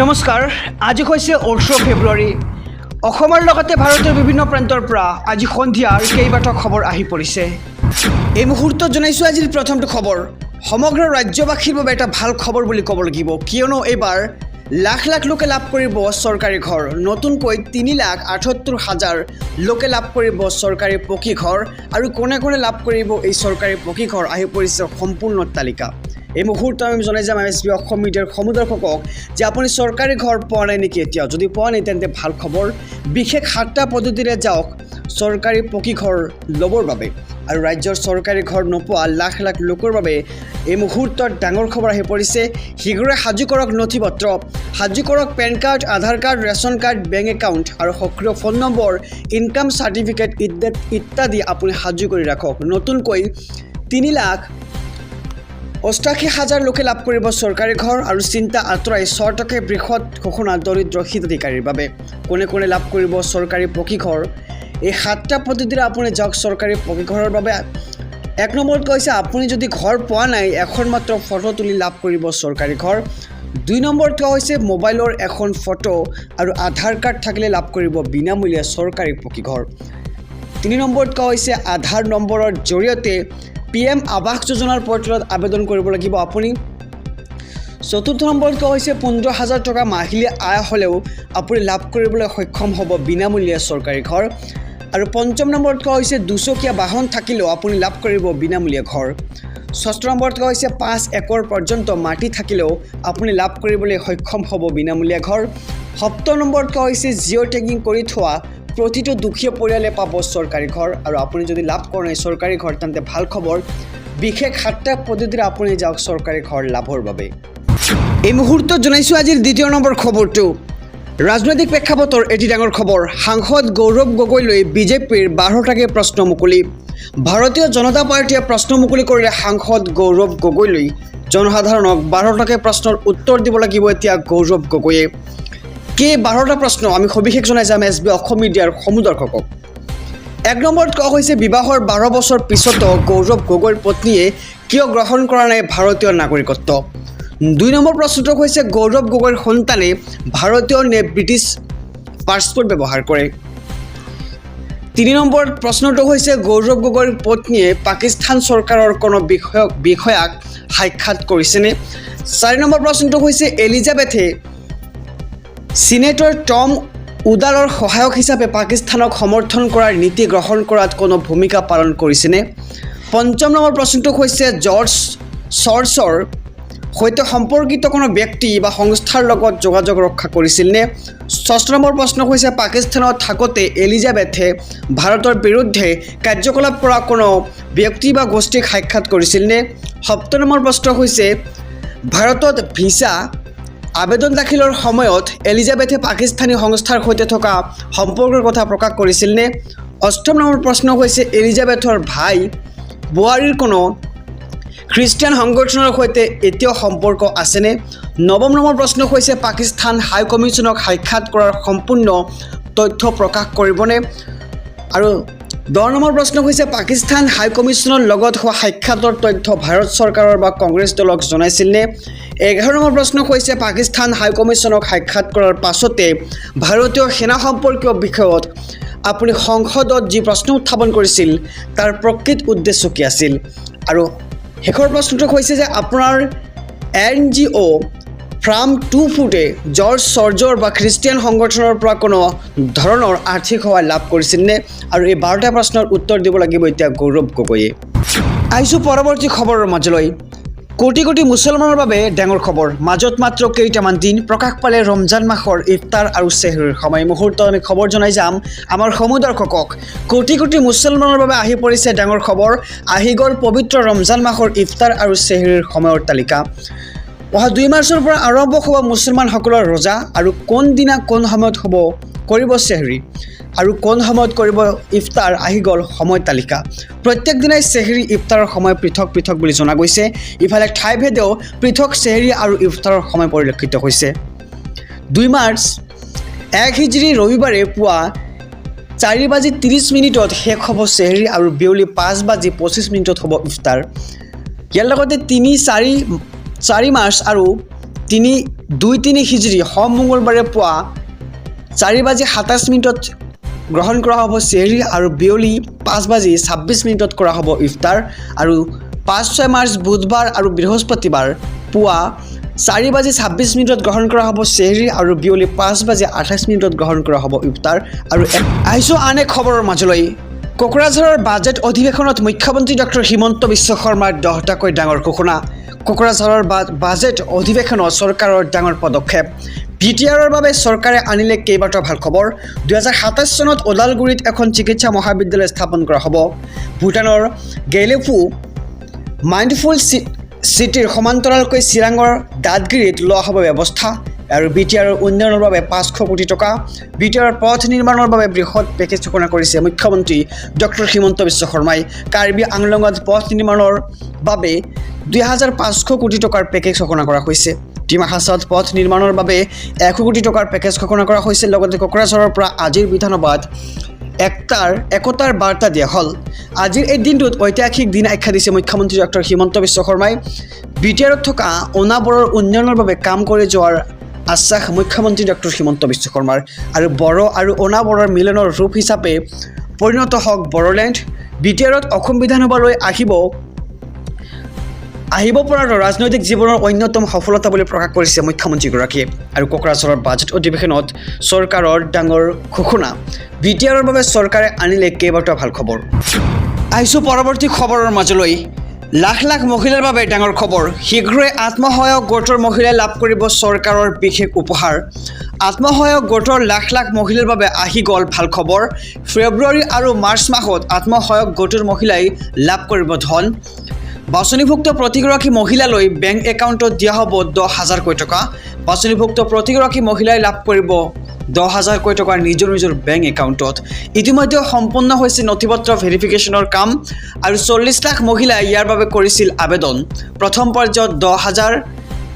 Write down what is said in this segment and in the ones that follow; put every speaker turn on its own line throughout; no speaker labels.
নমস্কাৰ আজি হৈছে 18 ফেব্ৰুৱাৰী অসমৰ লগতে ভাৰতৰ বিভিন্ন প্ৰান্তৰ পৰা আজি সন্ধিয়াৰ কেইবাটা খবৰ আহি পৰিছে এই মুহূৰ্তত জনাইছো আজিৰ প্ৰথমটো খবৰ সমগ্ৰ ৰাজ্যবাসীৰ বাবে এটা ভাল খবৰ বুলি ক'ব লাগিব কিয়নো এইবাৰ লাখ লাখ লোকে লাভ কৰিব চৰকাৰী ঘৰ নতুনকৈ 3,78,000 লোকে লাভ কৰিব চৰকাৰী পকী ঘৰ আৰু কোনে কোনে লাভ কৰিব এই চৰকাৰী পকী ঘৰ আহি পৰিছে সম্পূৰ্ণ তালিকা এই মুহূৰ্তত আমি জনাই যাম এছবি অসম মিডিয়াৰ সমুদ্ৰককক যে আপুনি চৰকাৰী ঘৰ পোৱা নাই নেকি এতিয়া যদি পোৱা নাই তেন্তে ভাল খবৰ বিশেষ 7টা পদ্ধতিৰে যাওক চৰকাৰী পকী ঘৰ ল'বৰ বাবে আৰু ৰাজ্যৰ চৰকাৰী ঘৰ নোপোৱা লাখ লাখ লোকৰ বাবে এই মুহূৰ্তত ডাঙৰ খবৰ আহি পৰিছে শীঘ্ৰে সাজু কৰক নথিপত্ৰ সাজু কৰক PAN card Aadhaar card ration card bank account আৰু সক্ৰিয় ফোন নম্বৰ ইনকাম চাৰ্টিফিকেট ইত্যাদি আপুনি সাজু কৰি ৰাখক নতুনকৈ 3,88,000 লোকে লাভ কৰিব চৰকাৰী ঘৰ আৰু চিন্তা আঁতৰাই চৰকাৰে বৃহৎ ঘোষণা দৰিদ্ৰ হিতাধিকাৰীৰ বাবে কোনে কোনে লাভ কৰিব চৰকাৰী পকী ঘৰ এই 7টা পদ্ধতিৰে আপুনি যাওক চৰকাৰী পকী ঘৰৰ বাবে এক নম্বৰত কৈছে আপুনি যদি ঘৰ পোৱা নাই এখন মাত্ৰ ফটো তুলি লাভ কৰিব চৰকাৰী ঘৰ 2 নম্বৰত কোৱা হৈছে মোবাইলৰ এখন ফটো আৰু আধাৰ কাৰ্ড থাকিলে লাভ কৰিব বিনামূলীয়া চৰকাৰী পকী ঘৰ 3 নম্বৰত কোৱা হৈছে আধাৰ নম্বৰৰ জৰিয়তে PM আৱাস যোজনাৰ পৰ্টেলত আবেদন কৰিব লাগিব আপুনি 4ৰ্থ নম্বৰত কোৱা হৈছে 15,000 টকা মাহিলী আয় হ'লেও আপুনি লাভ কৰিবলৈ সক্ষম হ'ব বিনামূলীয়া চৰকাৰী ঘৰ আৰু 5ম নম্বৰত কোৱা হৈছে দুচকীয়া বাহন থাকিলেও আপুনি লাভ কৰিব বিনামূলীয়া ঘৰ 6ৰ্থ নম্বৰত কোৱা হৈছে 5 একৰ পৰ্যন্ত মাটি থাকিলেও আপুনি লাভ কৰিবলৈ সক্ষম হ'ব বিনামূলীয়া ঘৰ 7ম নম্বৰত কোৱা হৈছে জিঅ' টেগিং কৰি থোৱা প্ৰতিটো দুখীয়া পৰিয়ালে পাব চৰকাৰী ঘৰ আৰু আপুনি যদি লাভ কৰে চৰকাৰী ঘৰ তেন্তে ভাল খবৰ বিশেষ 7টা পদ্ধতিৰে আপুনি যাওক চৰকাৰী ঘৰ লাভৰ বাবে এই মুহূৰ্তত জনাইছো আজিৰ দ্বিতীয় নম্বৰ খবৰটো ৰাজনৈতিক প্ৰেক্ষাপটৰ এটি ডাঙৰ খবৰ সাংসদ গৌৰৱ গগৈলৈ বিজেপিৰ 12টাকৈ প্ৰশ্ন মুকলি ভাৰতীয় জনতা পাৰ্টিয়ে প্ৰশ্ন মুকলি কৰিলে সাংসদ গৌৰৱ গগৈলৈ জনসাধাৰণক 12টাকৈ প্ৰশ্নৰ উত্তৰ দিব লাগিব এতিয়া গৌৰৱ গগৈয়ে কে 12টা প্ৰশ্ন আমি সবিশেষ জনাই যাম এছবি অসম মিডিয়াৰ সমুদ্ৰককক 1 নম্বৰত কোৱা হৈছে বিবাহৰ 12 বছৰ পিছতো গৌৰৱ গগৈৰ পত্নীয়ে কিয় গ্ৰহণ কৰা নাই ভাৰতীয় নাগৰিকত্ব 2 নম্বৰ প্ৰশ্নটো হৈছে গৌৰৱ গগৈৰ সন্তানে ভাৰতীয় নে ব্ৰিটিছ পাছপোৰ্ট ব্যৱহাৰ কৰে 3 নম্বৰ প্ৰশ্নটো হৈছে গৌৰৱ গগৈৰ পত্নীয়ে পাকিস্তান চৰকাৰৰ কোনো বিষয়াক সাক্ষাৎ কৰিছেনে 4 নম্বৰ প্ৰশ্নটো হৈছে এলিজাবেথে সিনেটৰ টম উডালৰ সহায়ক হিচাপে পাকিস্তানক সমৰ্থন কৰাৰ নীতি গ্ৰহণ কৰাত কোনো ভূমিকা পালন কৰিছেনে 5ম নম্বৰ প্ৰশ্নটো হৈছে জৰ্জ চৰ্চৰ সৈতে সম্পৰ্কিত কোনো ব্যক্তি বা সংস্থাৰ লগত যোগাযোগ ৰক্ষা কৰিছিলনে 6 নম্বৰ প্ৰশ্ন হৈছে পাকিস্তানত থাকোঁতে এলিজাবেথে ভাৰতৰ বিৰুদ্ধে কাৰ্যকলাপ কৰা কোনো ব্যক্তি বা গোষ্ঠীক সাক্ষাৎ কৰিছিলনে 7 নম্বৰ প্ৰশ্ন হৈছে ভাৰতত ভিছা আবেদন দাখিলৰ সময়ত এলিজাবেথে পাকিস্তানী সংস্থাৰ সৈতে থকা সম্পৰ্কৰ কথা প্ৰকাশ কৰিছিলনে 8ম নম্বৰ প্ৰশ্ন হৈছে এলিজাবেথৰ ভাই বোৱাৰীৰ কোনো খ্ৰীষ্টিয়ান সংগঠনৰ সৈতে এতিয়াও সম্পৰ্ক আছেনে 9ম নম্বৰ প্ৰশ্ন হৈছে পাকিস্তান হাই কমিছনক সাক্ষাৎ কৰাৰ সম্পূৰ্ণ তথ্য প্ৰকাশ কৰিবনে আৰু 10 নম্বৰ প্ৰশ্ন হৈছে পাকিস্তান হাই কমিছনৰ লগত হোৱা সাক্ষাতৰ তথ্য ভাৰত চৰকাৰৰ বা কংগ্ৰেছ দলক জনাইছিলনে 11 নম্বৰ প্ৰশ্ন হৈছে পাকিস্তান হাই কমিছনক সাক্ষাৎ কৰাৰ পাছতে ভাৰতীয় সেনা সম্পৰ্কীয় বিষয়ত আপুনি সংসদত যি প্ৰশ্ন উত্থাপন কৰিছিল তাৰ প্ৰকৃত উদ্দেশ্য কি আছিল আৰু শেষৰ প্ৰশ্নটো হৈছে যে আপোনাৰ NGO ফ্ৰাম 2 ফুটে জৰ্জ চৰ্জৰ বা খ্ৰীষ্টিয়ান সংগঠনৰ পৰা কোনো ধৰণৰ আৰ্থিক সহায় লাভ কৰিছিলনে আৰু এই 12টা প্ৰশ্নৰ উত্তৰ দিব লাগিব এতিয়া গৌৰৱ গগৈয়ে আহিছোঁ পৰৱৰ্তী খবৰৰ মাজলৈ কোটি কোটি মুছলমানৰ বাবে ডাঙৰ খবৰ মাজত মাত্ৰ কেইটামান দিন প্ৰকাশ পালে ৰমজান মাহৰ ইফতাৰ আৰু চেহৰীৰ সময় মুহূৰ্তত আমি খবৰ জনাই যাম আমাৰ সমুদ্ৰককক কোটি কোটি মুছলমানৰ বাবে আহি পৰিছে ডাঙৰ খবৰ আহি গ'ল পবিত্ৰ ৰমজান মাহৰ ইফতাৰ আৰু চেহৰীৰ সময়ৰ তালিকা অহা 2 মাৰ্চৰ পৰা আৰম্ভ হ'ব মুছলমানসকলৰ ৰোজা আৰু কোন দিনা কোন সময়ত হ'ব কৰিব চেহৰী আৰু কোন সময়ত কৰিব ইফতাৰ আহি গ'ল সময় তালিকা প্ৰত্যেক দিনাই চেহৰী ইফতাৰৰ সময় পৃথক পৃথক বুলি জনা গৈছে ইফালে ঠাইভেদেও পৃথক চেহৰী আৰু ইফতাৰৰ সময় পৰিলক্ষিত হৈছে 2 মাৰ্চ 1 হিজৰী ৰবিবাৰে পুৱা 4:30 শেষ হ'ব চেহৰী আৰু বিয়লি 5:25 হ'ব ইফতাৰ ইয়াৰ লগতে 3, 4 মাৰ্চ আৰু 2-3 হিজৰি সম মঙলবাৰে পুৱা 4:27 গ্ৰহণ কৰা হ'ব চেহৰি আৰু বিয়লি 5:26 কৰা হ'ব ইফতাৰ আৰু 5-6 মাৰ্চ বুধবাৰ আৰু বৃহস্পতিবাৰ পুৱা 4:26 গ্ৰহণ কৰা হ'ব চেহৰি আৰু বিয়লি 5:28 গ্ৰহণ কৰা হ'ব ইফতাৰ আৰু আহিছোঁ আন এক খবৰৰ মাজলৈ কোকৰাঝাৰৰ বাজেট অধিৱেশনত মুখ্যমন্ত্ৰী ডক্টৰ হিমন্ত বিশ্ব শৰ্মাৰ 10টাকৈ ডাঙৰ ঘোষণা কোকৰাঝাৰৰ বাজেট অধিৱেশনত চৰকাৰৰ ডাঙৰ পদক্ষেপ BTRৰ বাবে চৰকাৰে আনিলে কেইবাটাও ভাল খবৰ 2027 চনত ওদালগুৰিত এখন চিকিৎসা মহাবিদ্যালয় স্থাপন কৰা হ'ব ভূটানৰ গেলেফু মাইণ্ডফুল চিটিৰ সমান্তৰালকৈ চিৰাঙৰ দাঁতগিৰিত লোৱা হ'ব ব্যৱস্থা আৰু BTRৰ উন্নয়নৰ বাবে 500 কোটি টকা BTRৰ পথ নিৰ্মাণৰ বাবে বৃহৎ পেকেজ ঘোষণা কৰিছে মুখ্যমন্ত্ৰী ডক্টৰ হিমন্ত বিশ্ব শৰ্মাই কাৰ্বি আংলঙত পথ নিৰ্মাণৰ বাবে 2500 কোটি টকাৰ পেকেজ ঘোষণা কৰা হৈছে ডিমাহাছাওত পথ নিৰ্মাণৰ বাবে 100 কোটি টকাৰ পেকেজ ঘোষণা কৰা হৈছে লগতে কোকৰাঝাৰৰ পৰা আজিৰ বিধানসভাত একতাৰ বাৰ্তা দিয়া হ'ল আজিৰ এই দিনটোত ঐতিহাসিক দিন আখ্যা দিছে মুখ্যমন্ত্ৰী ডক্টৰ হিমন্ত বিশ্ব শৰ্মাই BTRত থকা অনাবৰৰ উন্নয়নৰ বাবে কাম কৰি যোৱাৰ আশ্বাস মুখ্যমন্ত্ৰী ডক্টৰ হিমন্ত বিশ্ব শৰ্মাৰ আৰু বড়ো আৰু অনাবৰৰ মিলনৰ ৰূপ হিচাপে পৰিণত হওক বড়োলেণ্ড BTRত অসম বিধানসভালৈ আহিব পৰা ৰাজনৈতিক জীৱনৰ অন্যতম সফলতা বুলি প্ৰকাশ কৰিছে মুখ্যমন্ত্ৰীগৰাকীয়ে আৰু কোকৰাঝাৰৰ বাজেট অধিৱেশনত চৰকাৰৰ ডাঙৰ ঘোষণা BTRৰ বাবে চৰকাৰে আনিলে কেইবাটাও ভাল খবৰ আহিছোঁ পৰৱৰ্তী খবৰৰ মাজলৈ লাখ লাখ মহিলাৰ বাবে ডাঙৰ খবৰ শীঘ্ৰে আত্মসহায়ক গোটৰ মহিলাই লাভ কৰিব চৰকাৰৰ বিশেষ উপহাৰ আত্মসহায়ক গোটৰ লাখ লাখ মহিলাৰ বাবে আহি গ'ল ভাল খবৰ ফেব্ৰুৱাৰী আৰু মাৰ্চ মাহত আত্মসহায়ক গোটৰ মহিলাই লাভ কৰিব ধন বাছনিভুক্ত প্ৰতিগৰাকী মহিলালৈ বেংক একাউণ্টত দিয়া হ'ব 10,000 টকা বাছনিভুক্ত প্ৰতিগৰাকী মহিলাই লাভ কৰিব 10,000 টকা নিজৰ বেংক একাউণ্টত ইতিমধ্যে সম্পন্ন হৈছে নথিপত্ৰ ভেৰিফিকেশ্যনৰ কাম আৰু 40 লাখ মহিলাই ইয়াৰ বাবে কৰিছিল আবেদন প্ৰথম পৰ্যায়ত 10,000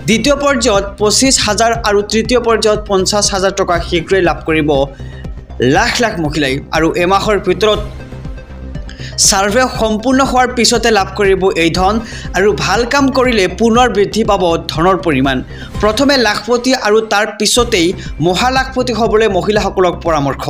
দ্বিতীয় পৰ্যায়ত 25,000 আৰু তৃতীয় পৰ্যায়ত 50,000 টকা শীঘ্ৰেই লাভ কৰিব লাখ লাখ মহিলাই আৰু এমাহৰ ভিতৰত সাৰ্ভে সম্পূৰ্ণ হোৱাৰ পিছতে লাভ কৰিব এই ধন আৰু ভাল কাম কৰিলে পুনৰ বৃদ্ধি পাব ধনৰ পৰিমাণ প্ৰথমে লাখপতি আৰু তাৰ পিছতেই মহালাখপতি হ'বলৈ মহিলাসকলক পৰামৰ্শ